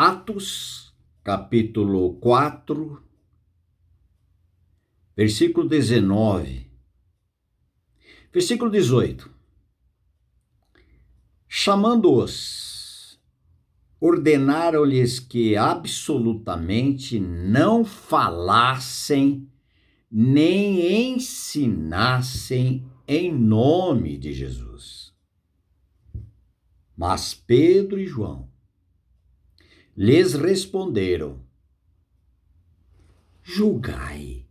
Atos, capítulo 4, versículo 19, versículo 18. Chamando-os, ordenaram-lhes que absolutamente não falassem nem ensinassem em nome de Jesus. Mas Pedro e João lhes responderam: julgai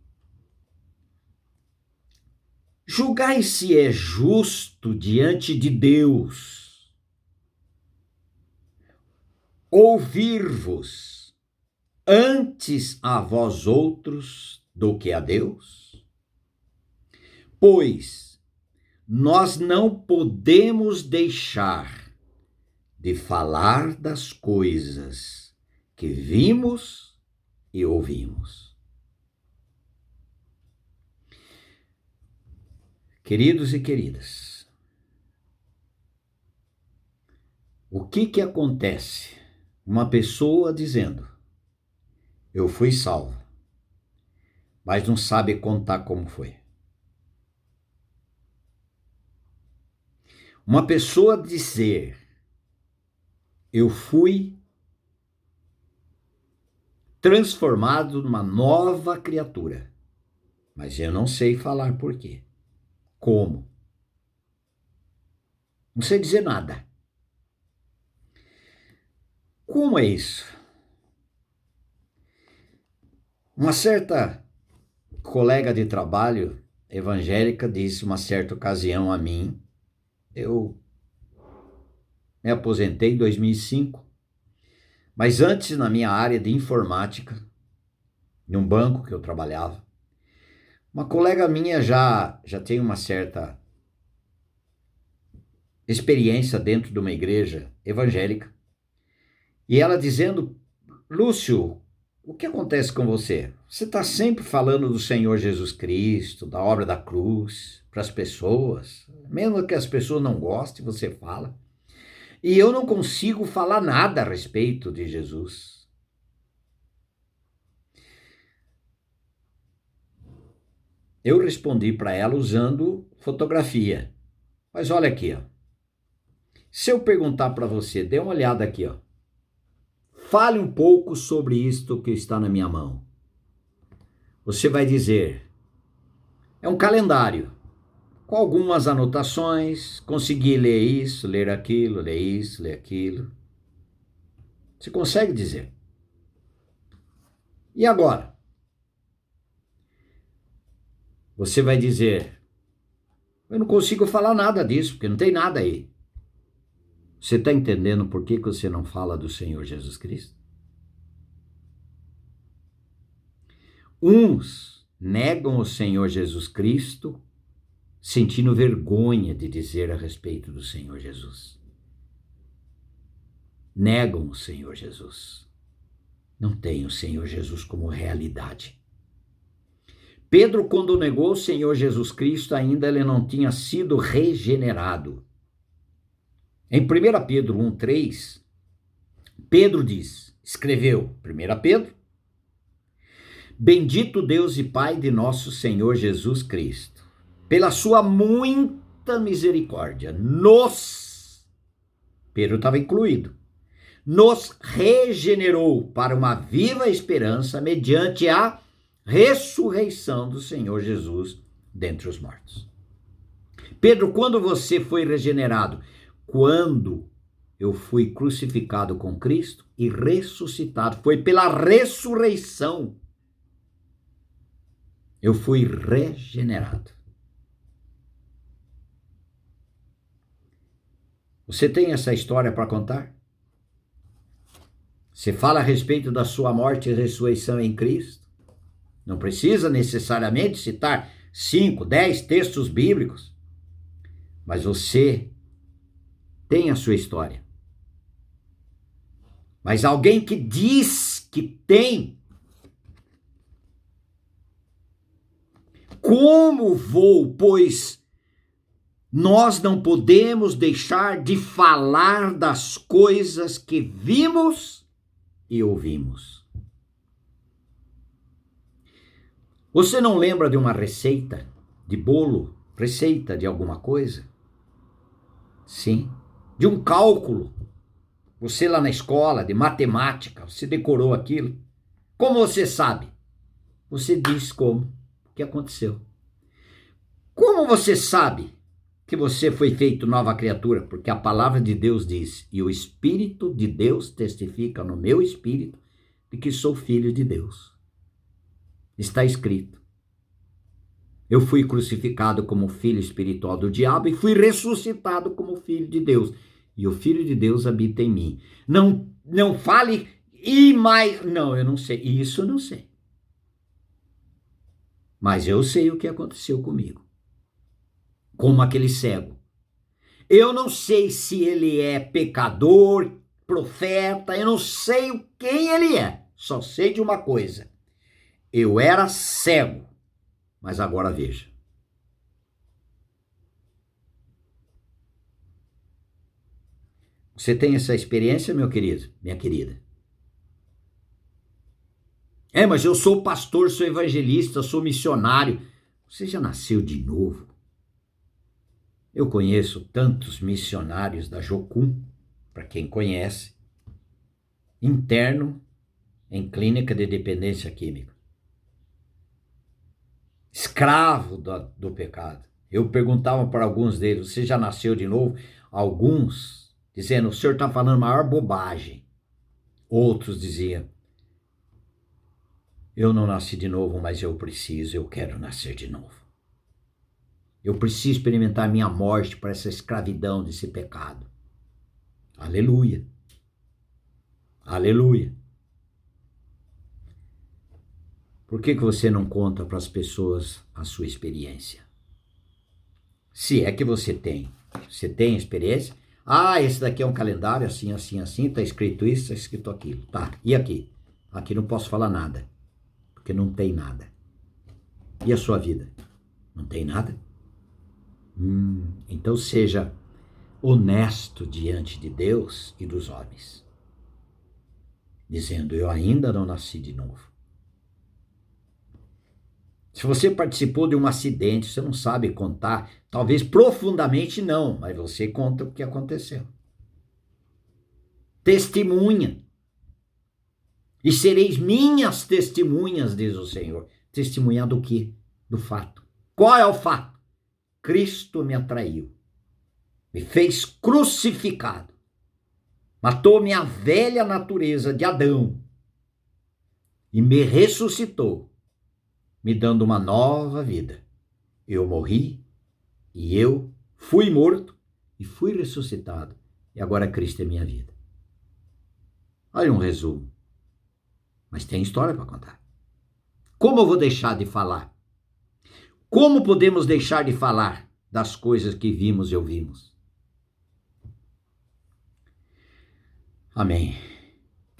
se é justo diante de Deus ouvir-vos antes a vós outros do que a Deus? Pois nós não podemos deixar de falar das coisas que vimos e ouvimos. Queridos e queridas, o que acontece? Uma pessoa dizendo: eu fui salvo, mas não sabe contar como foi. Uma pessoa dizer: eu fui transformado numa nova criatura, mas eu não sei falar por quê. Como? Não sei dizer nada. Como é isso? Uma certa colega de trabalho evangélica disse uma certa ocasião a mim, eu me aposentei em 2005, mas antes, na minha área de informática, em um banco que eu trabalhava, uma colega minha já tem uma certa experiência dentro de uma igreja evangélica, e ela dizendo: Lúcio, o que acontece com você? Você está sempre falando do Senhor Jesus Cristo, da obra da cruz, para as pessoas, mesmo que as pessoas não gostem, você fala. E eu não consigo falar nada a respeito de Jesus. Eu respondi para ela usando fotografia. Mas olha aqui, ó. Se eu perguntar para você, dê uma olhada aqui, ó. Fale um pouco sobre isto que está na minha mão. Você vai dizer: é um calendário, com algumas anotações, consegui ler isso, ler aquilo, ler isso, ler aquilo. Você consegue dizer. E agora? Você vai dizer: eu não consigo falar nada disso, porque não tem nada aí. Você está entendendo por que você não fala do Senhor Jesus Cristo? Uns negam o Senhor Jesus Cristo, sentindo vergonha de dizer a respeito do Senhor Jesus. Negam o Senhor Jesus. Não tem o Senhor Jesus como realidade. Pedro, quando negou o Senhor Jesus Cristo, ainda ele não tinha sido regenerado. Em 1 Pedro 1,3, Pedro escreveu, 1 Pedro: bendito Deus e Pai de nosso Senhor Jesus Cristo, pela sua muita misericórdia, Pedro estava incluído, nos regenerou para uma viva esperança mediante a ressurreição do Senhor Jesus dentre os mortos. Pedro, quando você foi regenerado? Quando eu fui crucificado com Cristo e ressuscitado. Foi pela ressurreição. Eu fui regenerado. Você tem essa história para contar? Você fala a respeito da sua morte e ressurreição em Cristo? Não precisa necessariamente citar 5, 10 textos bíblicos, mas você tem a sua história. Mas alguém que diz que tem, como vou, pois nós não podemos deixar de falar das coisas que vimos e ouvimos. Você não lembra de uma receita de bolo, receita de alguma coisa? Sim. De um cálculo. Você lá na escola, de matemática, você decorou aquilo. Como você sabe? Você diz como, o que aconteceu. Como você sabe que você foi feito nova criatura? Porque a palavra de Deus diz, e o Espírito de Deus testifica no meu espírito de que sou filho de Deus. Está escrito. Eu fui crucificado como filho espiritual do diabo e fui ressuscitado como filho de Deus. E o Filho de Deus habita em mim. Não fale, e mais... Não, eu não sei. Isso eu não sei. Mas eu sei o que aconteceu comigo. Como aquele cego. Eu não sei se ele é pecador, profeta, eu não sei quem ele é. Só sei de uma coisa. Eu era cego, mas agora veja. Você tem essa experiência, meu querido, minha querida? Mas eu sou pastor, sou evangelista, sou missionário. Você já nasceu de novo? Eu conheço tantos missionários da Jocum, para quem conhece, interno em clínica de dependência química. Escravo do pecado. Eu perguntava para alguns deles, você já nasceu de novo? Alguns dizendo, o senhor está falando maior bobagem. Outros diziam, eu não nasci de novo, mas eu quero nascer de novo. Eu preciso experimentar minha morte para essa escravidão desse pecado. Aleluia. Aleluia. Por que você não conta para as pessoas a sua experiência? Se é que você tem. Você tem experiência? Esse daqui é um calendário, assim, assim, assim, está escrito isso, está escrito aquilo. Tá, e aqui? Aqui não posso falar nada, porque não tem nada. E a sua vida? Não tem nada? Então seja honesto diante de Deus e dos homens, dizendo, eu ainda não nasci de novo. Se você participou de um acidente, você não sabe contar, talvez profundamente não, mas você conta o que aconteceu. Testemunha. E sereis minhas testemunhas, diz o Senhor. Testemunhar do quê? Do fato. Qual é o fato? Cristo me atraiu, me fez crucificado, matou minha velha natureza de Adão e me ressuscitou, me dando uma nova vida. Eu morri e eu fui morto e fui ressuscitado. E agora Cristo é minha vida. Olha um resumo. Mas tem história para contar. Como eu vou deixar de falar? Como podemos deixar de falar das coisas que vimos e ouvimos? Amém.